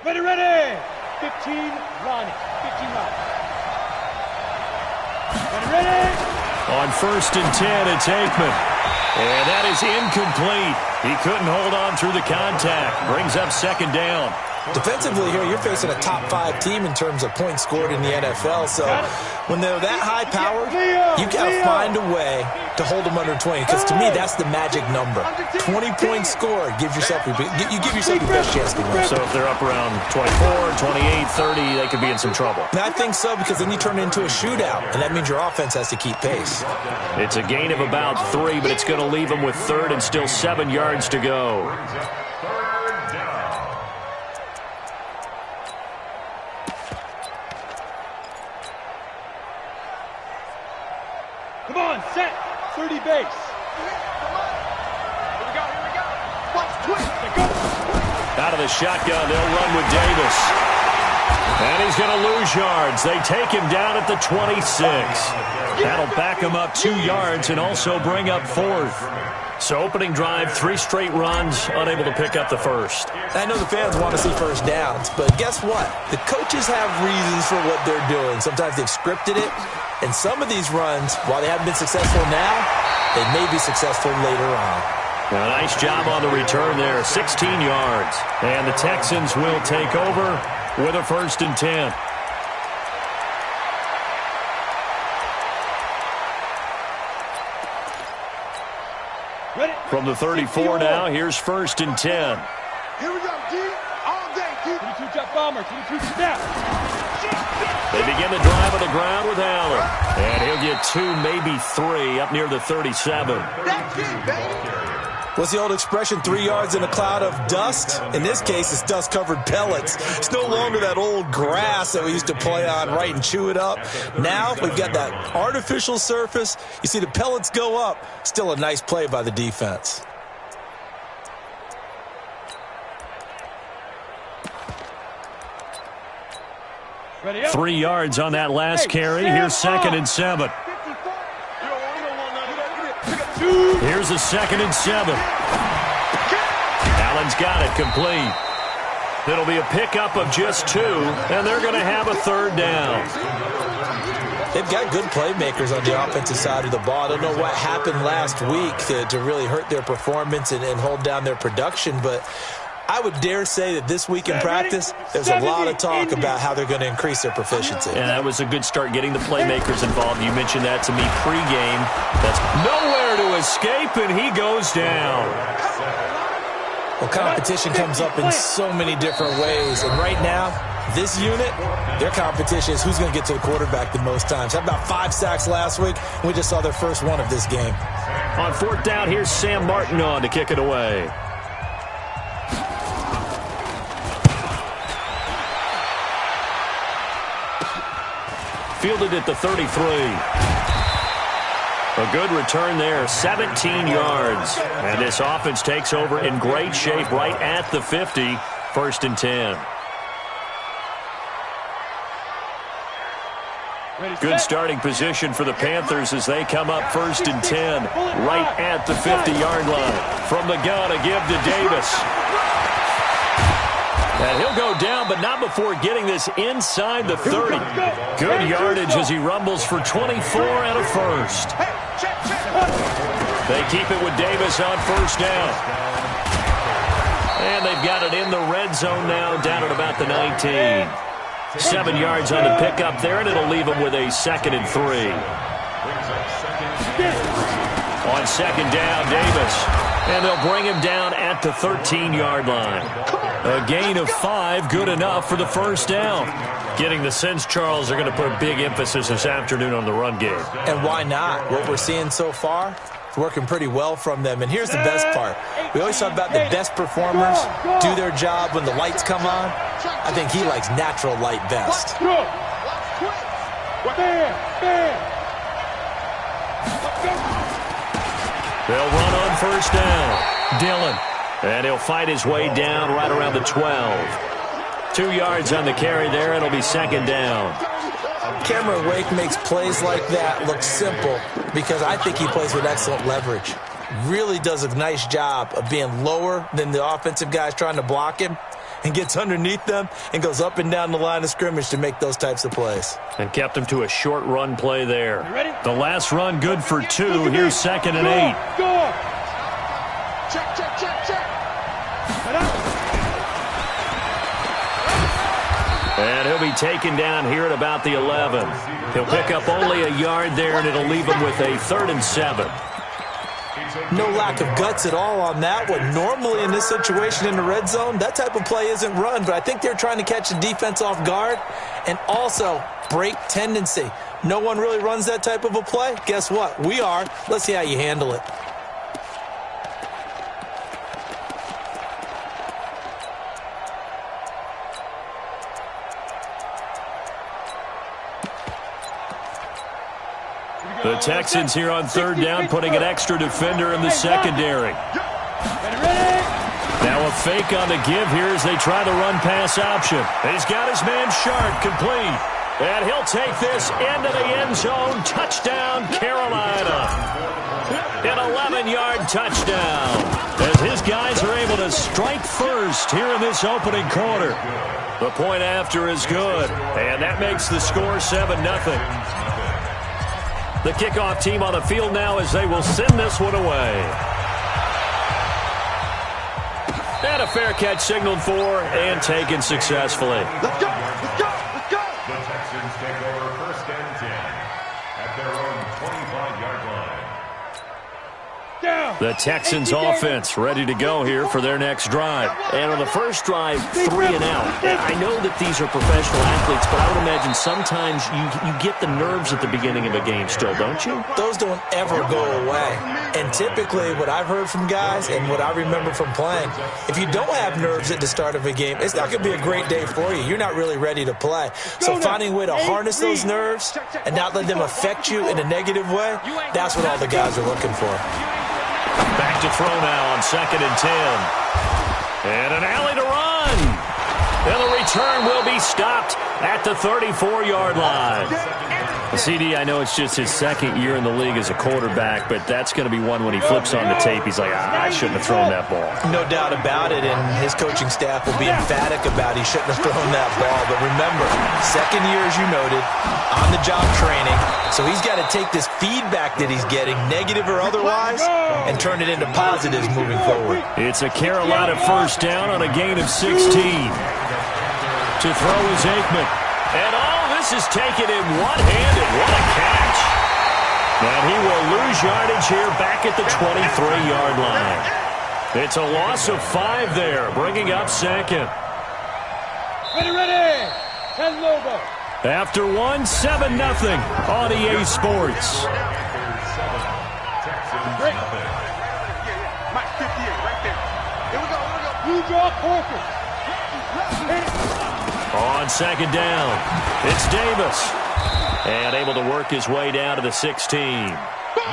Ready, ready! 15 running. 15 running. Ready, ready! On 1st and 10, it's Aikman. And that is incomplete. He couldn't hold on through the contact. Brings up 2nd down. Defensively here, you're facing a top-5 team in terms of points scored in the NFL. So when they're that high-powered, you've got to find a way to hold them under 20. Because to me, that's the magic number. 20 points scored gives yourself you give yourself your best chance to win. So if they're up around 24, 28, 30, they could be in some trouble. And I think so, because then you turn it into a shootout, and that means your offense has to keep pace. It's a gain of about 3, but it's going to leave them with 3rd and still 7 yards to go. Come on, set. 30 base. Here we go. Watch, twist. Go. Out of the shotgun, they'll run with Davis. And he's going to lose yards. They take him down at the 26. That'll back him up 2 yards and also bring up 4th. So opening drive, 3 straight runs, unable to pick up the first. I know the fans want to see first downs, but guess what? The coaches have reasons for what they're doing. Sometimes they've scripted it, and some of these runs, while they haven't been successful now, they may be successful later on. A nice job on the return there, 16 yards. And the Texans will take over with a 1st and 10. Ready? From the 34 now, here's 1st and 10. Here we go, D. All day, D. 22 jet bomber, 22 snap. They begin the drive on the ground with Allen. And he'll get 2, maybe 3, up near the 37. That's it, baby. What's the old expression, 3 yards in a cloud of dust? In this case, it's dust-covered pellets. It's no longer that old grass that we used to play on, right, and chew it up. Now we've got that artificial surface. You see the pellets go up. Still a nice play by the defense. Ready up. 3 yards on that last carry. Here's 2nd and 7. Here's a 2nd and 7. Allen's got it complete. It'll be a pickup of just 2, and they're going to have a 3rd down. They've got good playmakers on the offensive side of the ball. I don't know what happened last week to really hurt their performance and hold down their production, but I would dare say that this week in practice, there's a lot of talk about how they're going to increase their proficiency. And that was a good start getting the playmakers involved. You mentioned that to me pregame. That's nowhere to escape, and he goes down. Well, competition comes up in so many different ways, and right now, this unit, their competition is who's going to get to the quarterback the most times. How about 5 sacks last week? We just saw their first one of this game. On 4th down, here's Sam Martin on to kick it away. Fielded at the 33. A good return there, 17 yards. And this offense takes over in great shape right at the 50, 1st and 10. Good starting position for the Panthers as they come up 1st and 10, right at the 50-yard line. From the gun, a give to Davis. And he'll go down, but not before getting this inside the 30. Good yardage as he rumbles for 24 and a 1st. They keep it with Davis on 1st down. And they've got it in the red zone now, down at about the 19. 7 yards on the pickup there, and it'll leave them with a 2nd and 3. On 2nd down, Davis. And they'll bring him down at the 13-yard line. A gain of 5, good enough for the 1st down. Getting the sense, Charles, they're going to put a big emphasis this afternoon on the run game. And why not? What we're seeing so far, it's working pretty well from them. And here's the best part. We always talk about the best performers do their job when the lights come on. I think he likes natural light best. They'll run on 1st down. Dillon. And he'll fight his way down right around the 12. 2 yards on the carry there. It'll be 2nd down. Cameron Wake makes plays like that look simple because I think he plays with excellent leverage. Really does a nice job of being lower than the offensive guys trying to block him and gets underneath them and goes up and down the line of scrimmage to make those types of plays. And kept him to a short run play there. The last run good for 2. Here's 2nd and 8. Go. Check, check, check, check. And he'll be taken down here at about the 11. He'll pick up only a yard there, and it'll leave him with a 3rd and 7. No lack of guts at all on that one. Normally in this situation in the red zone, that type of play isn't run, but I think they're trying to catch the defense off guard and also break tendency. No one really runs that type of a play. Guess what? We are. Let's see how you handle it. The Texans here on 3rd down, putting an extra defender in the secondary. Now a fake on the give here as they try the run-pass option. He's got his man Sharp complete. And he'll take this into the end zone. Touchdown, Carolina. An 11-yard touchdown. As his guys are able to strike first here in this opening quarter. The point after is good. And that makes the score 7-0. The kickoff team on the field now as they will send this one away. And a fair catch signaled for and taken successfully. Let's go, let's go, let's go. The Texans take over 1st and 10 at their own 25-yard line. Down. The Texans offense ready to go here for their next drive. And on the first drive, 3 and out. I know that these are professional athletes, but I would imagine sometimes you get the nerves at the beginning of a game still, don't you? Those don't ever go away. And typically what I've heard from guys and what I remember from playing, if you don't have nerves at the start of a game, it's not going to be a great day for you. You're not really ready to play. So finding a way to harness those nerves and not let them affect you in a negative way, that's what all the guys are looking for. Back to throw now on 2nd and 10. And an alley to run. And the return will be stopped at the 34-yard line. CD, I know it's just his 2nd year in the league as a quarterback, but that's going to be one when he flips on the tape. He's like, I shouldn't have thrown that ball. No doubt about it, and his coaching staff will be emphatic about he shouldn't have thrown that ball. But remember, 2nd year, as you noted, on-the-job training. So he's got to take this feedback that he's getting, negative or otherwise, and turn it into positives moving forward. It's a Carolina 1st down on a gain of 16. To throw is Aikman. And this is taken in one-handed. What a catch. And he will lose yardage here back at the 23-yard line. It's a loss of 5 there, bringing up 2nd. Ready. 10 logo. After 1, 7-0 on EA Sports. Break. Mike 58 right there. Here we go. You draw Corker. On 2nd down, it's Davis. And able to work his way down to the 16.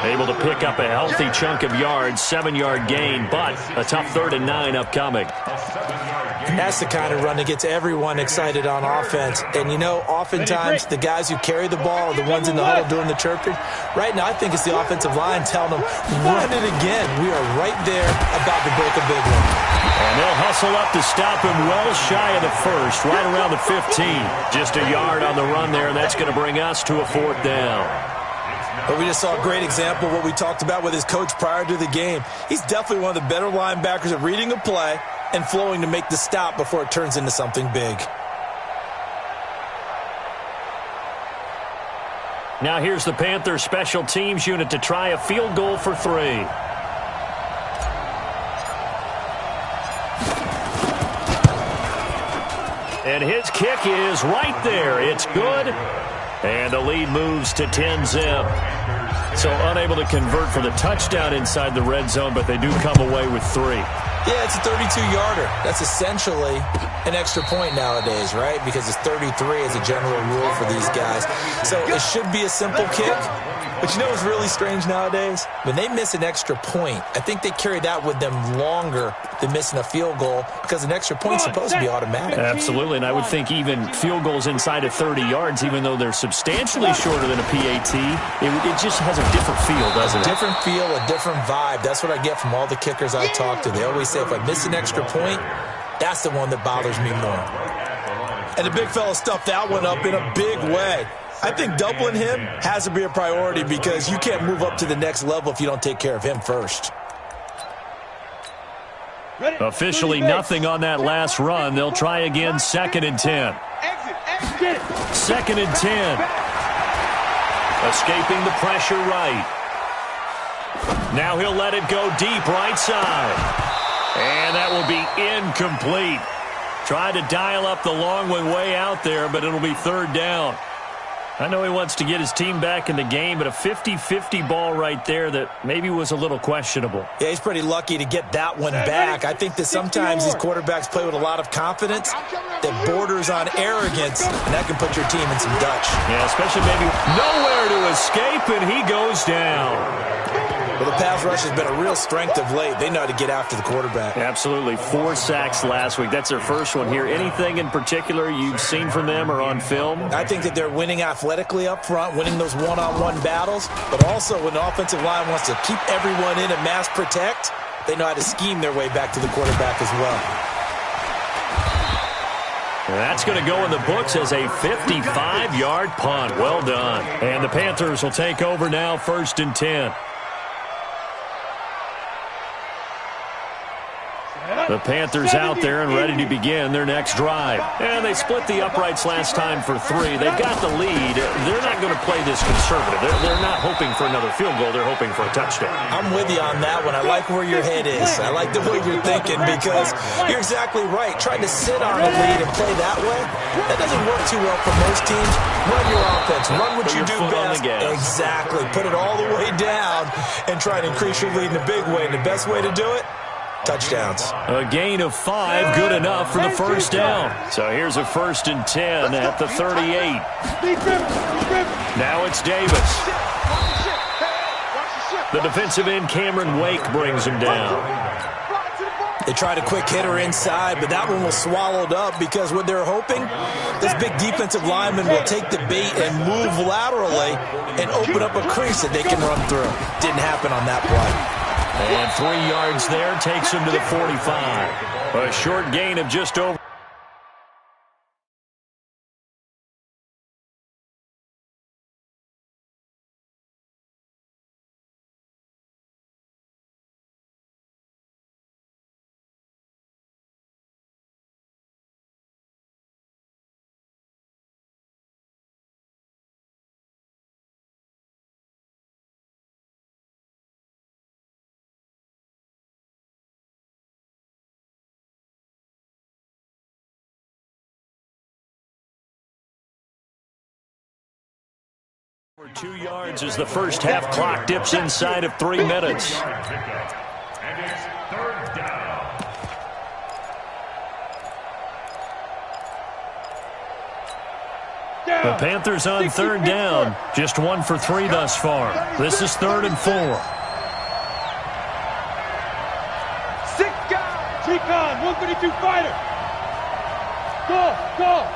Able to pick up a healthy chunk of yards, 7-yard gain, but a tough 3rd and 9 upcoming. That's the kind of run that gets everyone excited on offense. And, you know, oftentimes the guys who carry the ball are the ones in the huddle doing the chirping. Right now, I think it's the offensive line telling them, run it again. We are right there about to break a big one. And they'll hustle up to stop him well shy of the 1st, right around the 15. Just a yard on the run there, and that's going to bring us to a 4th down. But we just saw a great example of what we talked about with his coach prior to the game. He's definitely one of the better linebackers at reading a play and flowing to make the stop before it turns into something big. Now here's the Panthers special teams unit to try a field goal for 3. And his kick is right there. It's good. And the lead moves to 10-zip. So unable to convert for the touchdown inside the red zone, but they do come away with 3. Yeah, it's a 32-yarder. That's essentially an extra point nowadays, right? Because it's 33 as a general rule for these guys. So it should be a simple kick. But you know what's really strange nowadays? When they miss an extra point, I think they carry that with them longer than missing a field goal because an extra point's supposed to be automatic. Absolutely, and I would think even field goals inside of 30 yards, even though they're substantially shorter than a PAT, it just has a different feel, doesn't it? A different feel, a different vibe. That's what I get from all the kickers I talk to. They always say, if I miss an extra point, That's the one that bothers me more. And the big fella stuffed that one up in a big way. I think doubling him has to be a priority because you can't move up to the next level if you don't take care of him first. Officially nothing on that last run. They'll try again, 2nd and 10. 2nd and 10. Escaping the pressure right. Now he'll let it go deep right side. And that will be incomplete. Tried to dial up the long one way out there, but it'll be 3rd down. I know he wants to get his team back in the game, but a 50-50 ball right there that maybe was a little questionable. Yeah, he's pretty lucky to get that one back. I think that sometimes these quarterbacks play with a lot of confidence that borders on arrogance, and that can put your team in some Dutch. Yeah, especially maybe nowhere to escape, and he goes down. Well, the pass rush has been a real strength of late. They know how to get after the quarterback. Absolutely. 4 sacks last week. That's their first one here. Anything in particular you've seen from them or on film? I think that they're winning athletically up front, winning those one-on-one battles, but also when the offensive line wants to keep everyone in and mass protect, they know how to scheme their way back to the quarterback as well. That's going to go in the books as a 55-yard punt. Well done. And the Panthers will take over now, 1st and 10. The Panthers out there and ready to begin their next drive. And they split the uprights last time for 3. They've got the lead. They're not going to play this conservative. They're not hoping for another field goal. They're hoping for a touchdown. I'm with you on that one. I like where your head is. I like the way you're thinking because you're exactly right. Trying to sit on a lead and play that way, that doesn't work too well for most teams. Run your offense. Run what you do best. Exactly. Put it all the way down and try to increase your lead in a big way. And the best way to do it, touchdowns. A gain of 5, good enough for the 1st down. So here's a 1st and 10 at the 38. Now it's Davis. The defensive end, Cameron Wake, brings him down. They tried a quick hitter inside, but that one was swallowed up because what they're hoping, this big defensive lineman will take the bait and move laterally and open up a crease that they can run through. Didn't happen on that play. And 3 yards there takes him to the 45. A short gain of just over. For 2 yards as the first half clock dips inside of 3 minutes. And it's 3rd down. The Panthers on 3rd down. Just 1 for 3 thus far. This is 3rd and 4. 6 guys. Recon, 132 fighter. Go.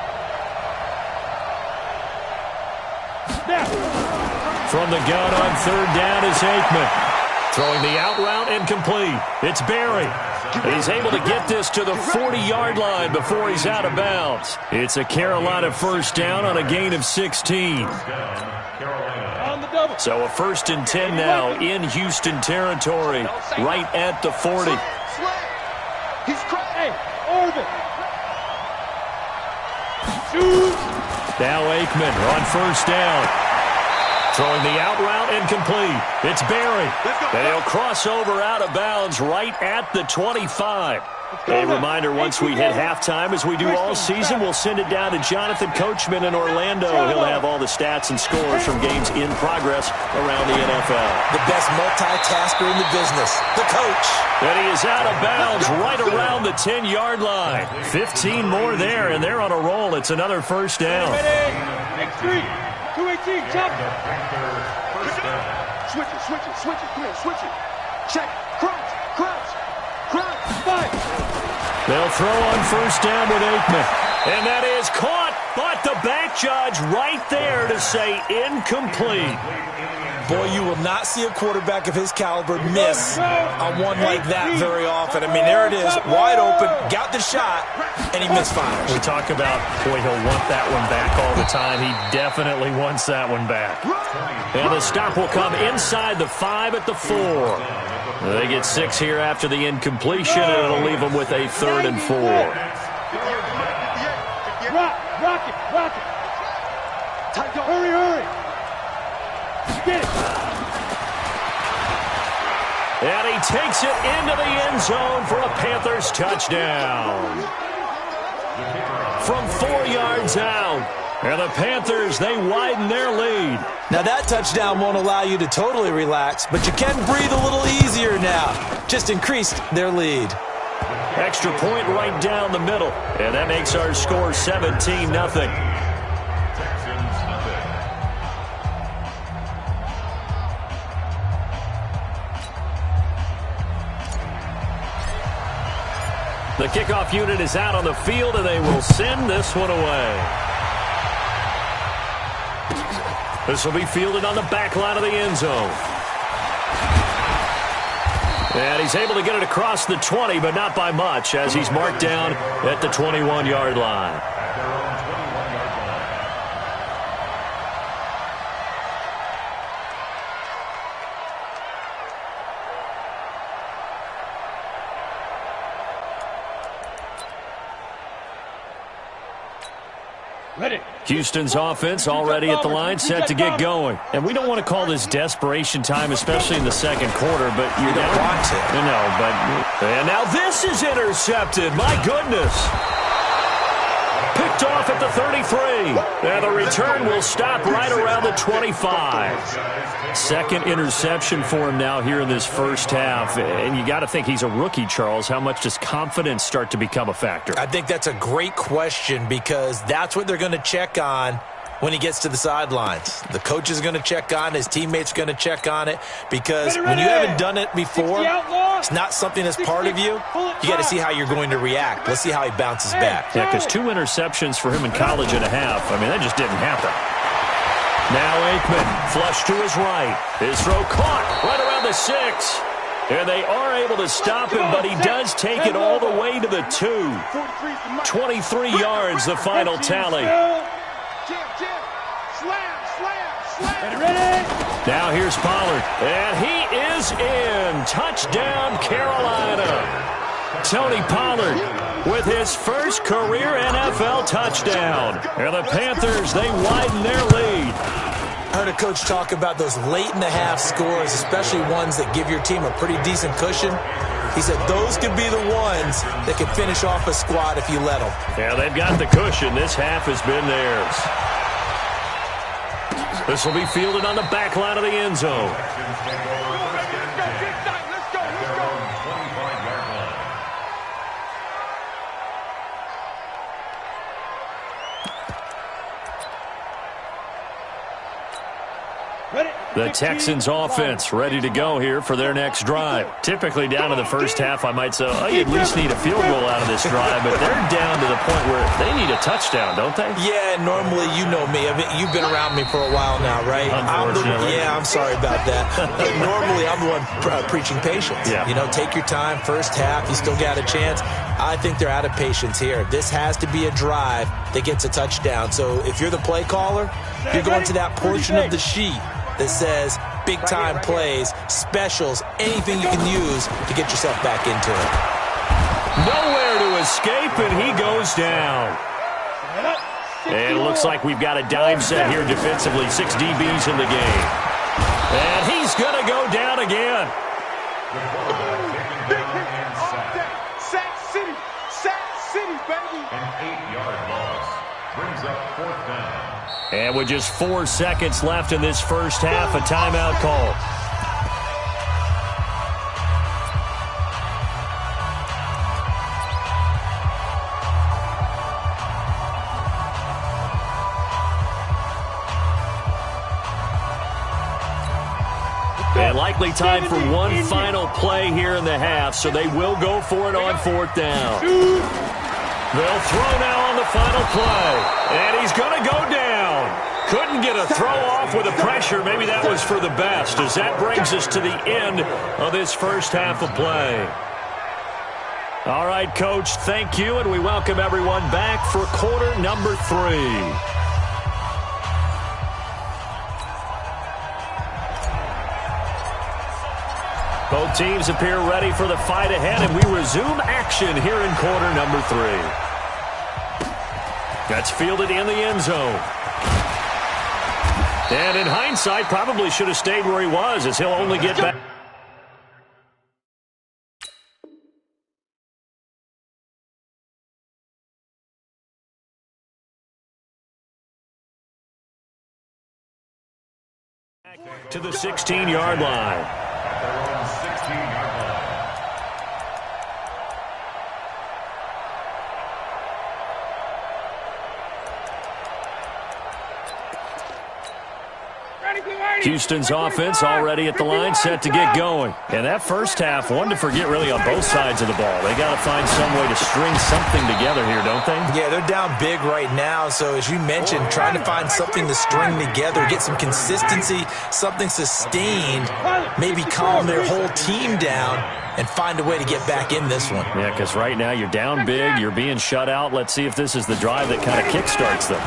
From the gun on 3rd down is Aikman. Throwing the out route incomplete. It's Barry. And he's able to get this to the 40-yard line before he's out of bounds. It's a Carolina 1st down on a gain of 16. So a 1st and 10 now in Houston territory, right at the 40. Now Aikman on 1st down. Throwing the out route incomplete. It's Barry. And he'll cross over out of bounds right at the 25. A reminder, once we hit halftime, as we do all season, we'll send it down to Jonathan Coachman in Orlando. He'll have all the stats and scores from games in progress around the NFL. The best multitasker in the business, the coach. And he is out of bounds right around the 10-yard line. 15 more there, and they're on a roll. It's another 1st down. X3, 218, chop. Switch it, come here, switch it. Check, crouch, fight. They'll throw on 1st down with Aikman. And that is caught, but the back judge right there to say incomplete. Boy, you will not see a quarterback of his caliber miss on one like that very often. I mean, there it is, wide open, got the shot, and he misfires. We talk about, boy, he'll want that one back all the time. He definitely wants that one back. And the stop will come inside the 5 at the 4. They get 6 here after the incompletion, and it'll leave them with a 3rd and 4. Rock it. Hurry. Get it. And he takes it into the end zone for a Panthers touchdown. From 4 yards out. And the Panthers, they widen their lead. Now that touchdown won't allow you to totally relax, but you can breathe a little easier now. Just increased their lead. Extra point right down the middle. And that makes our score 17-0. The kickoff unit is out on the field, and they will send this one away. This will be fielded on the back line of the end zone. And he's able to get it across the 20, but not by much, as he's marked down at the 21-yard line. Houston's offense already at the line, set to get going. And we don't want to call this desperation time, especially in the second quarter, but you don't want to. No, but... And now this is intercepted. My goodness. Picked off at the 33. And the return will stop right around the 25. Second interception for him now here in this first half. And you got to think he's a rookie, Charles. How much does confidence start to become a factor? I think that's a great question because that's what they're going to check on when he gets to the sidelines. The coach is going to check on, his teammates are going to check on it because when you haven't done it before, it's not something that's part of you. You got to see how you're going to react. Let's see how he bounces back. Yeah, because 2 interceptions for him in college and a half. I mean, that just didn't happen. Now Aikman, flush to his right. His throw caught right around the 6. And they are able to stop him, but he does take it all the way to the 2. 23 yards, the final tally. Now here's Pollard, and he is in. Touchdown, Carolina. Tony Pollard with his first career NFL touchdown. And the Panthers, they widen their lead. I heard a coach talk about those late-in-the-half scores, especially ones that give your team a pretty decent cushion. He said those could be the ones that could finish off a squad if you let them. Yeah, they've got the cushion. This half has been theirs. This will be fielded on the back line of the end zone. The Texans offense ready to go here for their next drive. Typically down to the first half, I might say, oh, you at least need a field goal out of this drive, but they're down to the point where they need a touchdown, don't they? Yeah, normally, you know me. I mean, you've been around me for a while now, right? Unfortunately. I'm sorry about that. Normally, I'm the one preaching patience. Yeah. You know, take your time, first half, you still got a chance. I think they're out of patience here. This has to be a drive that gets a touchdown. So if you're the play caller, you're going to that portion of the sheet that says big-time plays, specials, anything you can use to get yourself back into it. Nowhere to escape, and he goes down. And it looks like we've got a dime set here defensively. 6 DBs in the game. And he's going to go down again. City, baby. An 8-yard loss brings up 4th down. And with just 4 seconds left in this first half, a timeout call. And likely time for one final play here in the half, so they will go for it on 4th down. They'll throw now on the final play, and he's going to go down. Couldn't get a throw off with the pressure. Maybe that was for the best, as that brings us to the end of this first half of play. All right, Coach, thank you, and we welcome everyone back for quarter number 3. Both teams appear ready for the fight ahead, and we resume action here in quarter number 3. That's fielded in the end zone. And in hindsight, probably should have stayed where he was, as he'll only get back. To the 16-yard line. At their own 16-yard line. Houston's offense already at the line, set to get going. And that first half, one to forget really on both sides of the ball. They got to find some way to string something together here, don't they? Yeah, they're down big right now. So as you mentioned, trying to find something to string together, get some consistency, something sustained, maybe calm their whole team down and find a way to get back in this one. Yeah, because right now you're down big, you're being shut out. Let's see if this is the drive that kind of kickstarts them.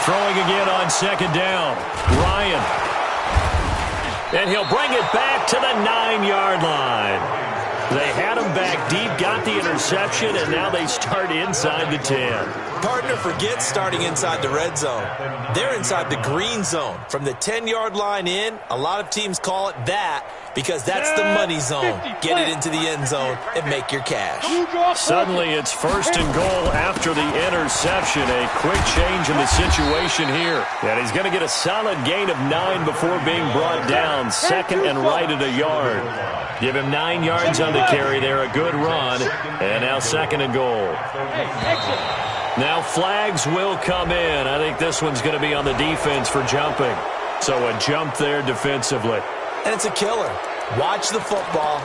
Throwing again on second down. Ryan. And he'll bring it back to the 9-yard line. They had him back deep, got the interception, and now they start inside the 10. Partner, forget starting inside the red zone. They're inside the green zone. From the 10-yard line in, a lot of teams call it that because that's the money zone. Get it into the end zone and make your cash. Suddenly it's first and goal after the interception. A quick change in the situation here. And he's going to get a solid gain of 9 before being brought down. Second and right at a yard. Give him 9 yards on the carry there. A good run. And now second and goal. Now flags will come in. I think this one's going to be on the defense for jumping. So a jump there defensively. And it's a killer. Watch the football.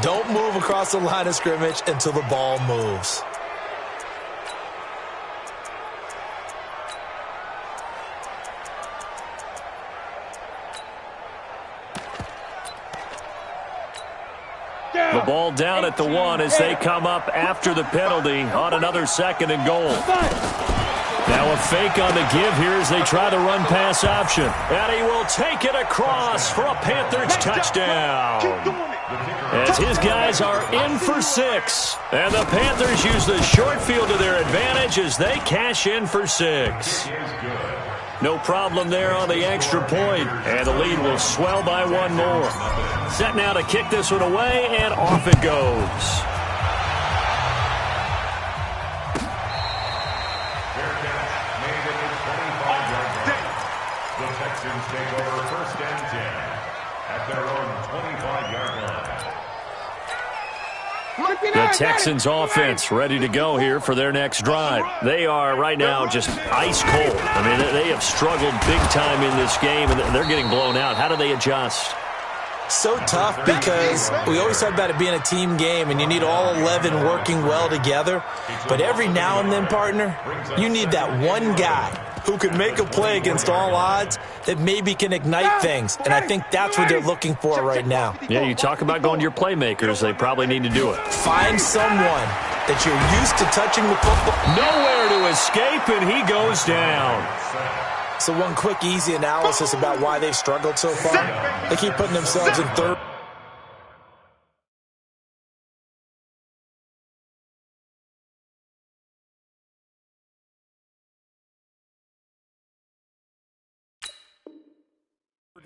Don't move across the line of scrimmage until the ball moves. The ball down at the 1 as they come up after the penalty on another second and goal. Now a fake on the give here as they try the run-pass option. And he will take it across for a Panthers touchdown. As his guys are in for 6. And the Panthers use the short field to their advantage as they cash in for 6. No problem there on the extra point. And the lead will swell by 1 more. Set now to kick this one away, and off it goes. The Texans take over first and 10 at their own 25-yard line. The Texans offense ready to go here for their next drive. They are right now just ice cold. I mean, they have struggled big time in this game, and they're getting blown out. How do they adjust? So tough because we always talk about it being a team game and you need all 11 working well together. But every now and then, partner, you need that one guy who can make a play against all odds that maybe can ignite things. And I think that's what they're looking for right now. Yeah, you talk about going to your playmakers. They probably need to do it. Find someone that you're used to touching the football. Nowhere to escape, and he goes down. So one quick, easy analysis about why they've struggled so far. They keep putting themselves in third.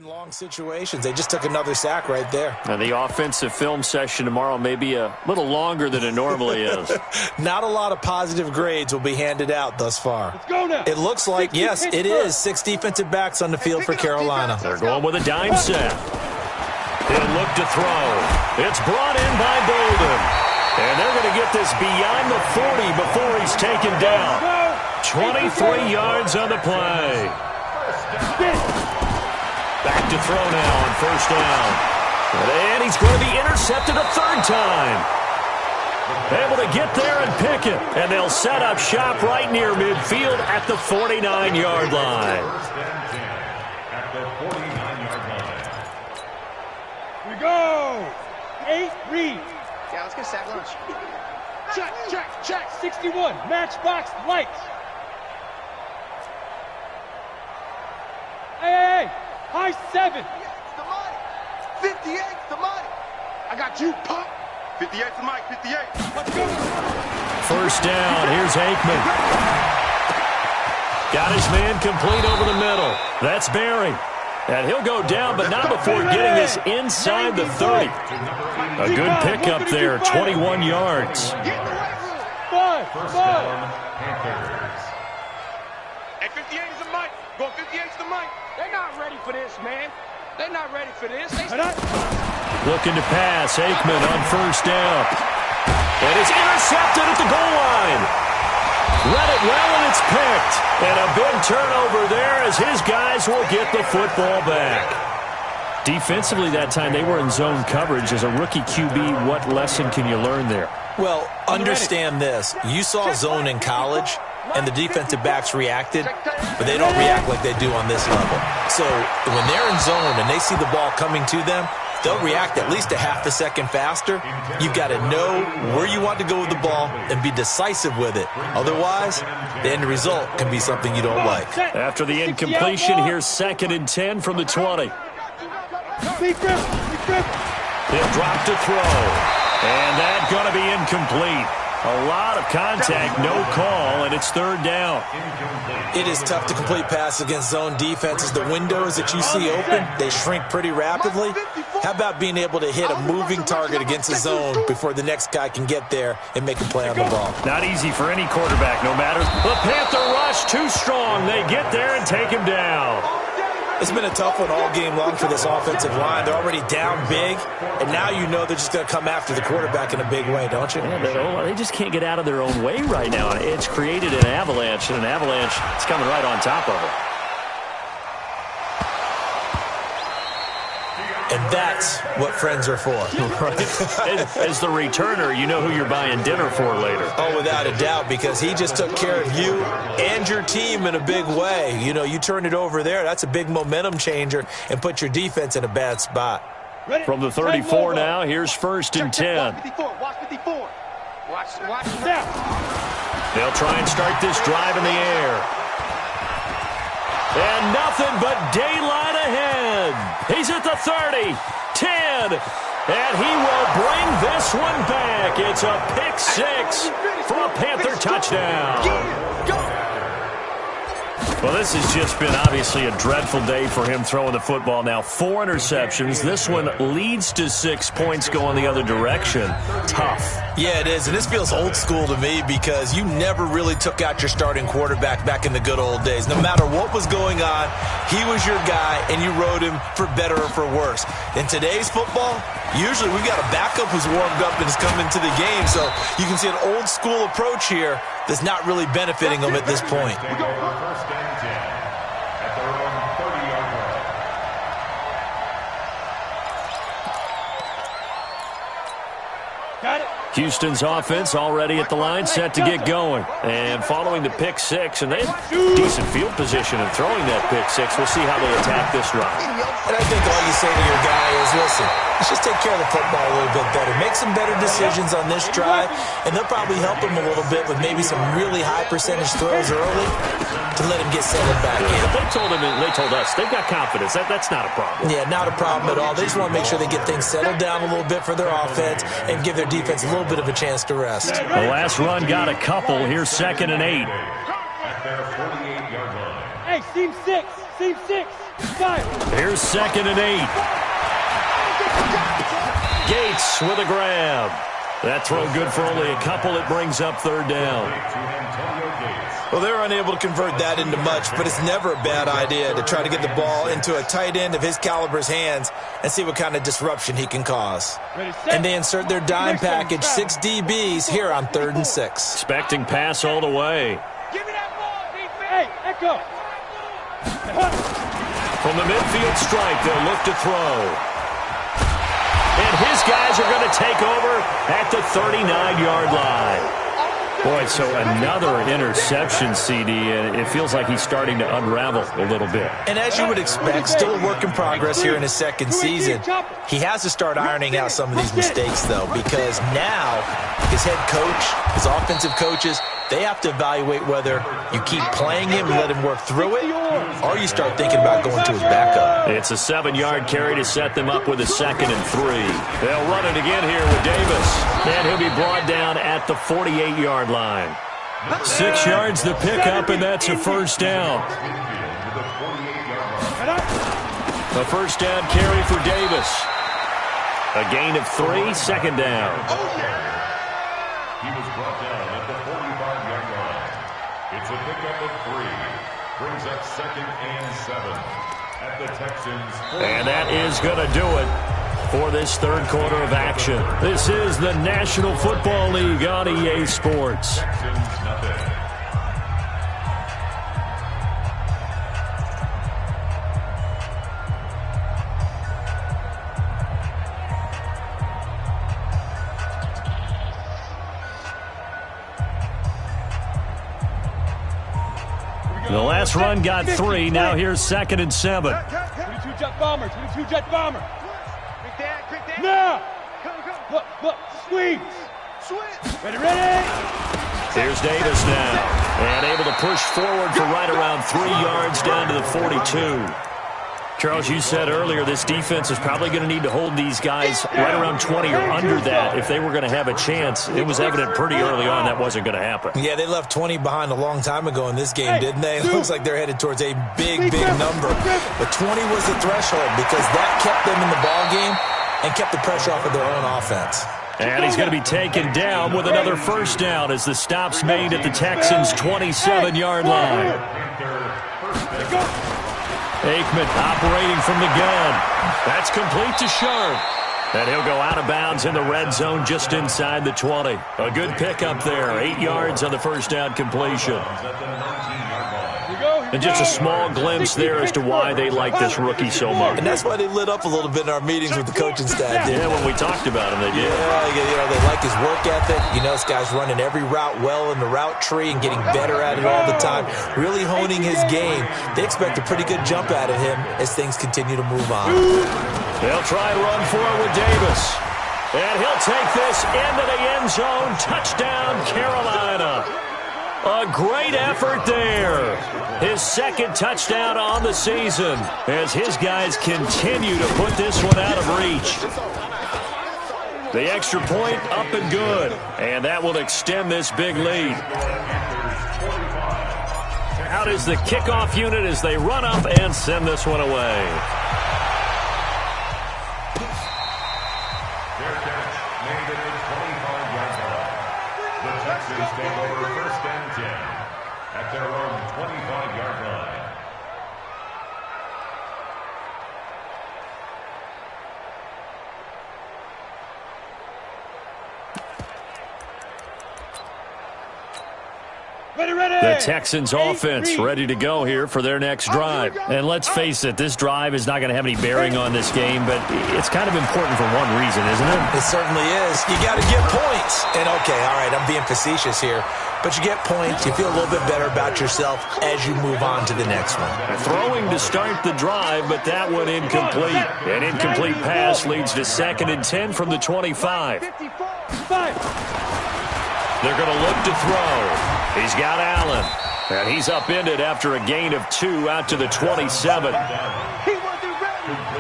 Long situations. They just took another sack right there. And the offensive film session tomorrow may be a little longer than it normally is. Not a lot of positive grades will be handed out thus far. Let's go now. It looks like, yes, it is 6 defensive backs on the field for Carolina. They're going with a dime set. He'll look to throw. It's brought in by Bolden. And they're going to get this beyond the 40 before he's taken down. 23 yards on the play. Back to throw now on first down. And he's going to be intercepted a third time. able to get there and pick it. And they'll set up shop right near midfield at the 49-yard line. First and 10 at the 49-yard line. We go. 8, read. Yeah, let's get sack lunch. Check. 61, matchbox lights. Hey. High 7. The money. 58's the money. I got you, punk. 58's the mic, 58. Let's go. First down, here's Aikman. Got his man complete over the middle. That's Barry. And he'll go down, but not before getting this inside the 30. A good pickup there, 21 yards. First down, Panthers. Hey, 58 is the mic. Going 58's the mic. They're not ready for this, man. They're not ready for this. Looking to pass, Aikman on first down. And it's intercepted at the goal line. Read it well, and it's picked. And a big turnover there as his guys will get the football back. Defensively that time, they were in zone coverage. As a rookie QB, what lesson can you learn there? Well, understand this. You saw zone in college, and the defensive backs reacted, but they don't react like they do on this level. So when they're in zone and they see the ball coming to them, they'll react at least a half a second faster. You've got to know where you want to go with the ball and be decisive with it. Otherwise, the end result can be something you don't like. After the incompletion, here's 2nd and 10 from the 20. He'll drop to throw. And that's going to be incomplete. A lot of contact, no call, and it's 3rd down. It is tough to complete pass against zone defenses. The windows that you see open, they shrink pretty rapidly. How about being able to hit a moving target against a zone before the next guy can get there and make a play on the ball? Not easy for any quarterback, no matter. The Panther rush too strong. They get there and take him down. It's been a tough one all game long for this offensive line. They're already down big, and now you know they're just going to come after the quarterback in a big way, don't you? Yeah, they just can't get out of their own way right now. It's created an avalanche, and an avalanche is coming right on top of it. And that's what friends are for. Right. As the returner, you know who you're buying dinner for later. Oh, without a doubt, because he just took care of you and your team in a big way. You know, you turn it over there, that's a big momentum changer and put your defense in a bad spot. From the 34 now, here's 1st and 10. Watch 54. Watch. They'll try and start this drive in the air. And nothing but daylight ahead. He's at the 30, 10, and he will bring this one back. It's a pick 6 for a Panther touchdown. Well, this has just been obviously a dreadful day for him throwing the football. Now 4 interceptions. This one leads to 6 points going the other direction. Tough. Yeah, it is, and this feels old school to me because you never really took out your starting quarterback back in the good old days. No matter what was going on, he was your guy, and you rode him for better or for worse. In today's football, usually we've got a backup who's warmed up and is coming to the game, so you can see an old school approach here that's not really benefiting them at this point. We go for 1st and 10 at their own 30-yard line. Got it. Houston's offense already at the line, set to get going. And following the pick 6, and they have decent field position in throwing that pick 6. We'll see how they attack this run. And I think all you say to your guy is, listen, let's just take care of the football a little bit better. Make some better decisions on this drive, and they'll probably help him a little bit with maybe some really high percentage throws early to let him get settled back in. They told him, and they told us, they've got confidence. That's not a problem. Yeah, not a problem at all. They just want to make sure they get things settled down a little bit for their offense and give their defense a little bit of a chance to rest. The last run got a couple. Here's 2nd and 8. At their 48-yard line. Hey, seam 6. 5. Here's 2nd and 8. Gates with a grab. That throw good for only a couple. It brings up 3rd down. Well, they're unable to convert that into much, but it's never a bad idea to try to get the ball into a tight end of his caliber's hands and see what kind of disruption he can cause. And they insert their dime package, 6 DBs here on 3rd and 6. Expecting pass all the way. Give me that ball, defense. Hey, echo. From the midfield stripe, they'll look to throw. And And his guys are going to take over at the 39-yard line. Boy, so another interception, CD, and it feels like he's starting to unravel a little bit. And as you would expect, still a work in progress here in his second season. He has to start ironing out some of these mistakes, though, because now his head coach, his offensive coaches, they have to evaluate whether you keep playing him and let him work through it, or you start thinking about going to his backup. It's a 7-yard carry to set them up with a 2nd and 3. They'll run it again here with Davis. And he'll be brought down at the 48-yard line. 6 yards the pickup, and that's a first down. A first down carry for Davis. A gain of 3, 2nd down. He was brought down at the 45-yard line. It's a pickup of 3. Brings up 2nd and 7 at the Texans. And that is going to do it for this third quarter of action. This is the National Football League on EA Sports. Texans nothing. The last run got 3. Now here's 2nd and 7. 22 jet bomber, 22 jet bomber. Now! Look, squeeze! Ready! Here's Davis now. And able to push forward for right around 3 yards down to the 42. Charles, you said earlier this defense is probably going to need to hold these guys right around 20 or under that if they were going to have a chance. It was evident pretty early on that wasn't going to happen. Yeah, they left 20 behind a long time ago in this game, didn't they? It looks like they're headed towards a big number. But 20 was the threshold because that kept them in the ball game and kept the pressure off of their own offense. And he's going to be taken down with another first down as the stop's made at the Texans' 27-yard line. Aikman operating from the gun. That's complete to Sharp. And he'll go out of bounds in the red zone just inside the 20. A good pickup there. 8 yards on the first down completion. And just a small glimpse there as to why they like this rookie so much. And that's why they lit up a little bit in our meetings with the coaching staff. Yeah, when we talked about him, they did. Yeah, they like his work ethic. You know, this guy's running every route well in the route tree and getting better at it all the time. Really honing his game. They expect a pretty good jump out of him as things continue to move on. They'll try and run for it with Davis. And he'll take this into the end zone. Touchdown, Carolina. A great effort there. His 2nd touchdown on the season as his guys continue to put this one out of reach. The extra point up and good. And that will extend this big lead. Out is the kickoff unit as they run up and send this one away. Their catch made at the 25-yard line. The Texans take over 1st and 10 at their own 25-yard line. The Texans offense ready to go here for their next drive. And let's face it, this drive is not going to have any bearing on this game, but it's kind of important for one reason, isn't it? It certainly is. You got to get points. And okay, all right, I'm being facetious here. But you get points, you feel a little bit better about yourself as you move on to the next one. Throwing to start the drive, but that one incomplete. An incomplete pass leads to 2nd and 10 from the 25. They're going to look to throw. He's got Allen. And he's upended after a gain of 2 out to the 27.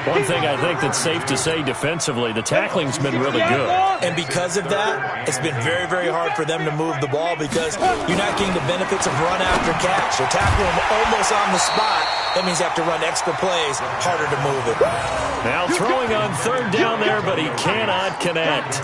One thing I think that's safe to say defensively, the tackling's been really good. And because of that, it's been very, very hard for them to move the ball because you're not getting the benefits of run after catch. They're tackling them almost on the spot. That means you have to run extra plays, harder to move it. Now throwing on 3rd down there, but he cannot connect.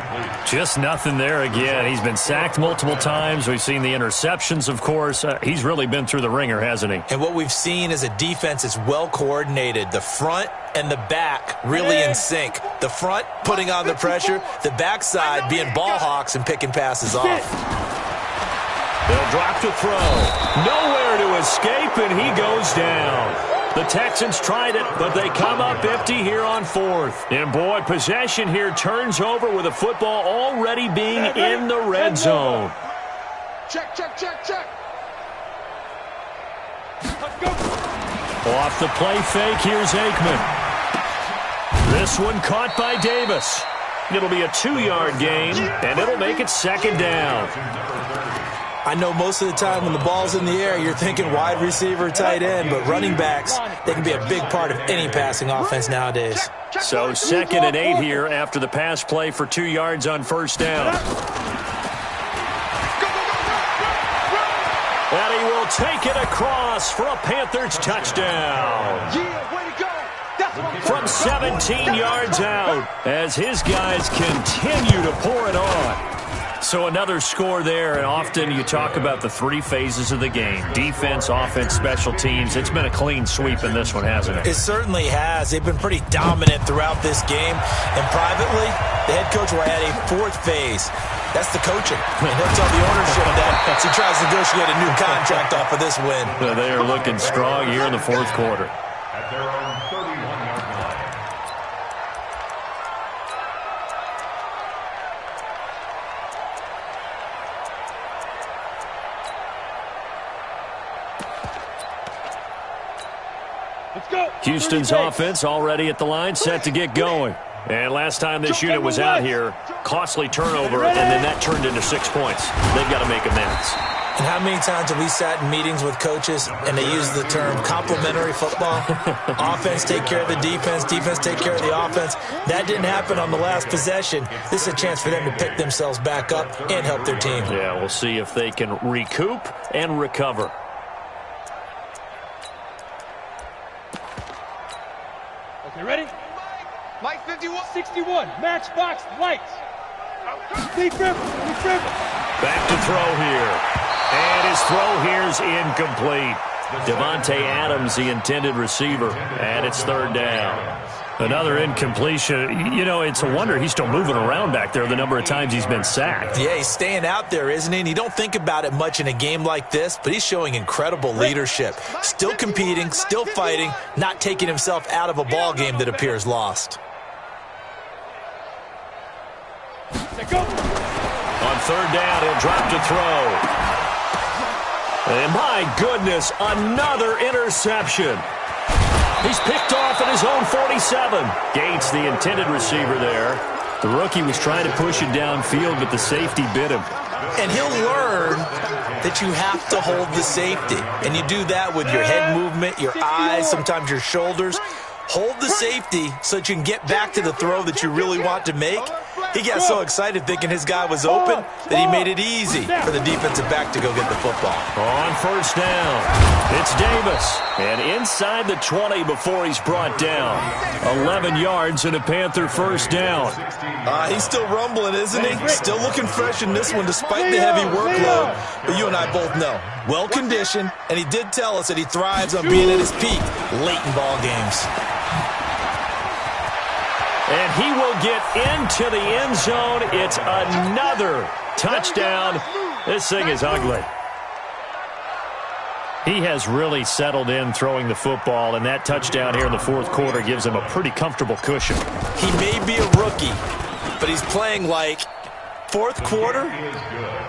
Just nothing there again. He's been sacked multiple times. We've seen the interceptions, of course. He's really been through the ringer, hasn't he? And what we've seen is a defense that's well coordinated. The front and the back really in sync. The front putting on the pressure, the backside being ball hawks and picking passes off. They'll drop to throw. Nowhere to escape, and he goes down. The Texans tried it, but they come up empty here on fourth. And, boy, possession here turns over with the football already being in the red zone. Check, check, check, check. Let's go. Off the play fake, here's Aikman. This one caught by Davis. It'll be a 2-yard gain, and it'll make it second down. I know most of the time when the ball's in the air, you're thinking wide receiver, tight end, but running backs, they can be a big part of any passing offense nowadays. So 2nd and 8 here after the pass play for 2 yards on first down. And he will take it across for a Panthers touchdown. Yeah, way to go. That's what I'm From 17 yards out as his guys continue to pour it on. So another score there, and often you talk about the 3 phases of the game. Defense, offense, special teams. It's been a clean sweep in this one, hasn't it? It certainly has. They've been pretty dominant throughout this game. And privately, the head coach will add a 4th phase. That's the coaching. And he'll tell the ownership that as he tries to negotiate a new contract off of this win. Well, they are looking strong here in the 4th quarter. At their own 31-yard line. Let's go. Houston's offense already at the line, set to get going. And last time this unit was out here, costly turnover, and then that turned into 6 points. They've got to make amends. And how many times have we sat in meetings with coaches and they use the term complementary football? Offense take care of the defense, defense take care of the offense. That didn't happen on the last possession. This is a chance for them to pick themselves back up and help their team. Yeah, we'll see if they can recoup and recover. Okay, ready? Mike 51. 61. Matchbox lights. Deep river. Deep river. Back to throw here. And his throw here's incomplete. Devontae Adams, the intended receiver, and it's 3rd down. Another incompletion. You know, it's a wonder he's still moving around back there the number of times he's been sacked. Yeah, he's staying out there, isn't he? And you don't think about it much in a game like this, but he's showing incredible leadership. Still competing, still fighting, not taking himself out of a ball game that appears lost. Let's go. On 3rd down, he'll drop to throw. And my goodness, another interception. He's picked off at his own 47. Gates, the intended receiver there. The rookie was trying to push it downfield, but the safety bit him. And he'll learn that you have to hold the safety. And you do that with your head movement, your eyes, sometimes your shoulders. Hold the safety so that you can get back to the throw that you really want to make. He got so excited thinking his guy was open that he made it easy for the defensive back to go get the football. On 1st down, it's Davis. And inside the 20 before he's brought down. 11 yards and a Panther 1st down. He's still rumbling, isn't he? Still looking fresh in this one despite the heavy workload. But you and I both know, well-conditioned, and he did tell us that he thrives on being at his peak late in ball games. And he will get into the end zone. It's another touchdown. This thing is ugly. He has really settled in throwing the football, and that touchdown here in the 4th quarter gives him a pretty comfortable cushion. He may be a rookie, but he's playing like 4th quarter,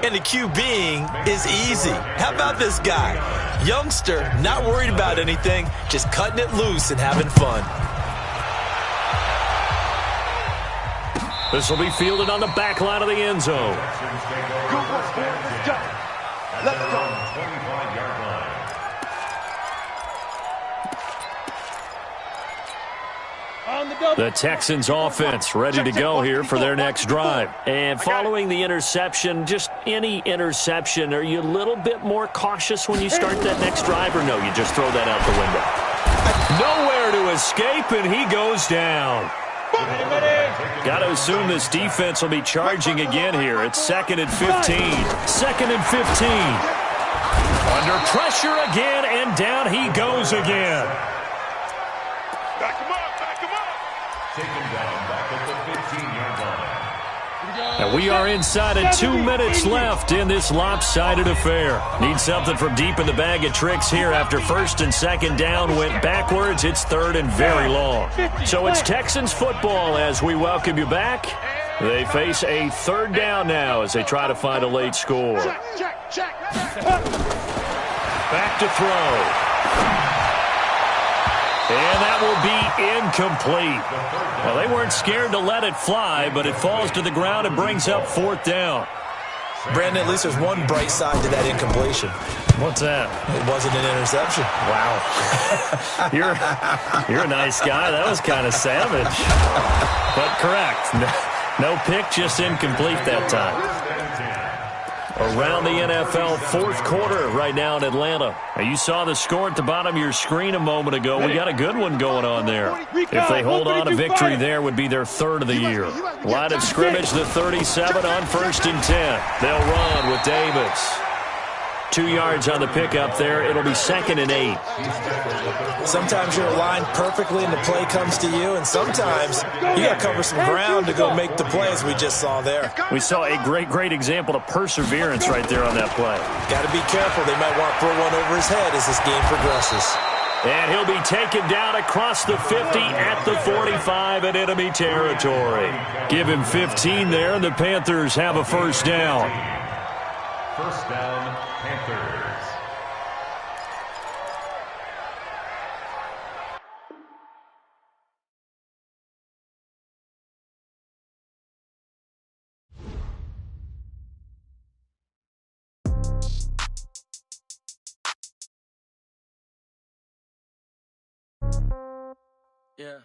and the QBing is easy. How about this guy? Youngster, not worried about anything, just cutting it loose and having fun. This will be fielded on the back line of the end zone. Good work, boy. Let's go. Let's go. 25-yard line. On the double. The Texans offense ready to go here for their next drive. And following the interception, just any interception, are you a little bit more cautious when you start that next drive, or no, you just throw that out the window? Nowhere to escape, and he goes down. Got to assume this defense will be charging again here. It's 2nd and 15. 2nd and 15. Under pressure again, and down he goes again. Back him up, back him up. Taken down back at the 15-yard line. And We are inside of 2 minutes left in this lopsided affair. Need something from deep in the bag of tricks here after first and second down went backwards. It's third and very long. So it's Texans football as we welcome you back. They face a third down now as they try to find a late score. Back to throw. And that will be incomplete. Well, they weren't scared to let it fly, but it falls to the ground and brings up fourth down. Brandon, at least there's one bright side to that incompletion. What's that? It wasn't an interception. Wow. You're a nice guy. That was kind of savage. But correct. No pick, just incomplete that time. Around the NFL fourth quarter right now in Atlanta. Now, you saw the score at the bottom of your screen a moment ago. We got a good one going on there. If they hold on to victory there, would be their third of the year. Line of scrimmage, the 37 on first and 10. They'll run with Davis. 2 yards on the pickup there. It'll be 2nd and 8. Sometimes you're aligned perfectly and the play comes to you, and sometimes you got to cover some ground to go make the play, as we just saw there. We saw a great example of perseverance right there on that play. Got to be careful. They might want to throw one over his head as this game progresses. And he'll be taken down across the 50 at the 45 in enemy territory. Give him 15 there, and the Panthers have a first down. First down, Panthers. Yeah.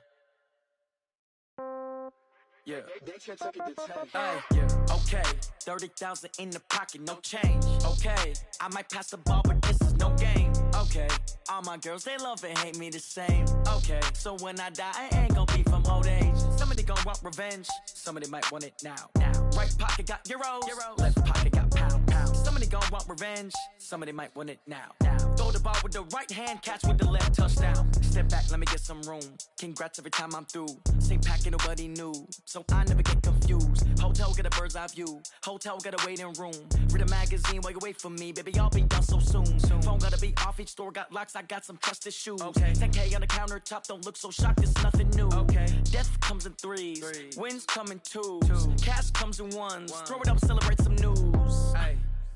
Okay. 30,000 in the pocket, no change. Okay. I might pass the ball, but this is no game. Okay. All my girls, they love and hate me the same. Okay. So when I die, I ain't gonna be from old age. Somebody gonna want revenge. Somebody might want it now. Right pocket got euros. Left pocket got pound. Somebody gonna want revenge. Somebody might want it now. Throw the ball with the right hand, catch with the left, touchdown. Step back, let me get some room. Congrats every time I'm through. Same packet, nobody knew. So I never get confused. Hotel get a bird's eye view. Hotel get a waiting room. Read a magazine while you wait for me. Baby, I'll be done so soon. Phone gotta be off, each store got locks. I got some trusted shoes. 10K on the countertop, don't look so shocked, it's nothing new. Death comes in threes. Wins come in twos. Cash comes in ones. Throw it up, celebrate some news.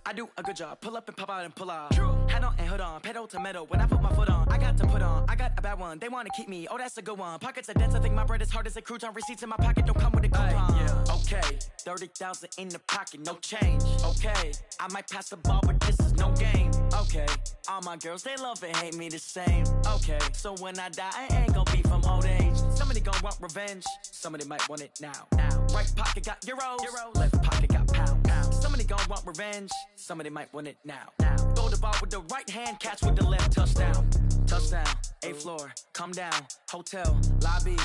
I do a good job. Pull up and pop out and pull out. Head on and hood on. Pedal to metal. When I put my foot on, I got to put on. I got a bad one. They want to keep me. Oh, that's a good one. Pockets are dense. I think my bread is hard as a crouton. Receipts in my pocket don't come with a coupon. Okay. 30,000 in the pocket. No change. Okay. I might pass the ball, but this is no game. Okay. All my girls, they love and hate me the same. Okay. So when I die, I ain't gonna be from old age. Somebody gonna want revenge. Somebody might want it now. Right pocket got euros. Left pocket got pound. Somebody gonna want revenge. Somebody might want it now. Throw the ball with the right hand, catch with the left, touchdown. Touchdown, 8th floor, come down, hotel, lobby.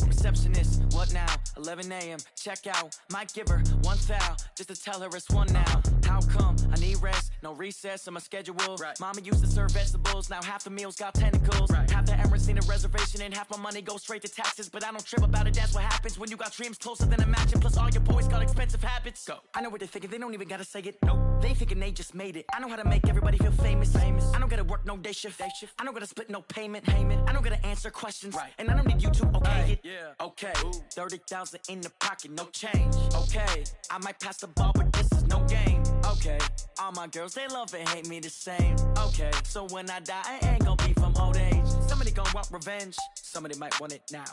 Receptionist, what now? 11 a.m., check out. Might give her one foul, just to tell her it's one now. How come? I need rest, no recess in my schedule. Mama used to serve vegetables, now half the meals got tentacles. Half the Emirates need a reservation and half my money goes straight to taxes. But I don't trip about it, that's what happens when you got dreams closer than a match. And plus all your boys got expensive habits. Go. I know what they're thinking, they don't even gotta say it. Nope. They thinking they just made it. I know how to make everybody feel famous. I don't gotta work no day shift. I don't gotta split no payment. I don't gotta answer questions. And I don't need you to okay it. Okay, 30,000 in the pocket, no change. Okay, I might pass the ball, but this is no game. Okay, all my girls, they love and hate me the same. Okay, so when I die, I ain't gonna be from old age. Somebody gonna want revenge. Somebody might want it now.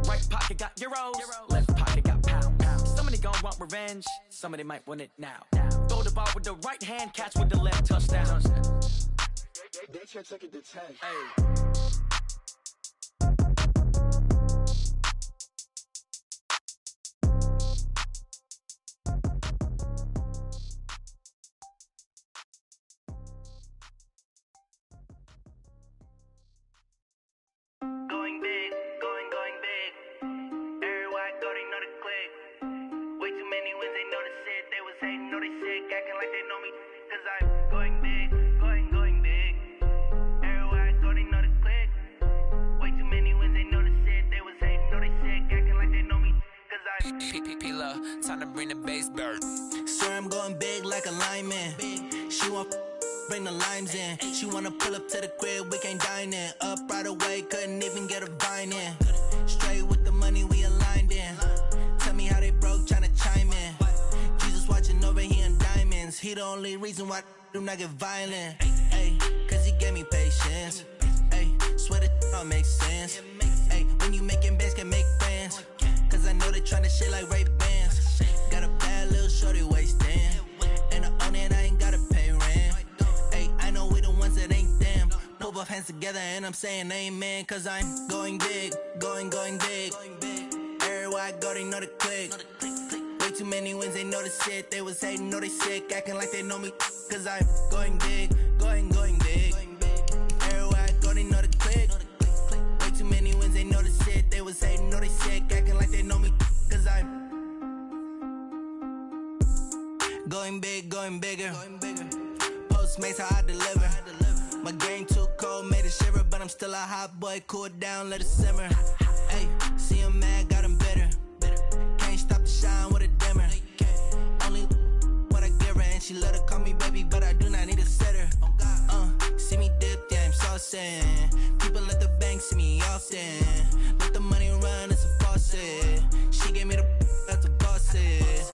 Right pocket got euros. Left pocket got pound. Somebody gonna want revenge. Somebody might want it now. Throw the ball with the right hand, catch with the left, touchdown. They should take it to 10. Going big, going big. Everywhere I go, they know the click. Way too many wins, they know the shit. They was hating, know they sick, acting like they know me. Cause I'm going big, going big. Everywhere I go, they know the click. Way too many wins, they know the shit. They was hating, know they sick, acting like they know me. Cause I'm Time to bring the bass bird. Swear I'm going big like a lineman. She want bring the limes in. She wanna pull up to the crib, we can't dine in. Up right away, couldn't even get a vine in. Straight with the money we aligned in. Tell me how they broke, tryna chime in. Jesus watching over here in diamonds. He the only reason why I do not get violent. Ay, cause he gave me patience. Ay, swear that all makes sense. Ay, when you making bands, can make friends. Cause I know they tryna shit like Ray-Bans. Got a bad little shorty wasting. And I own it, I ain't gotta pay rent. Ay, I know we the ones that ain't them. Pull both hands together and I'm saying amen. Cause I'm going big, going big. Everywhere I go, they know the click. Way too many wins, they know the shit. They was hating, know they sick, acting like they know me. Cause I'm going big, going big. Everywhere I go, they know the click. Way too many wins, they know the shit. They was hating, know they sick, acting like they know me. Cause I'm going big, going bigger. Postmates, how I deliver. My game too cold, made it shiver. But I'm still a hot boy, cool it down, let it simmer. Hey, see him mad, got him bitter. Can't stop the shine with a dimmer. Only what I give her, and she let her call me baby, but I do not need a sitter. See me dip, yeah, I'm saucing. People at the bank see me often. Let the money run, it's a faucet. She gave me the that's a bosses.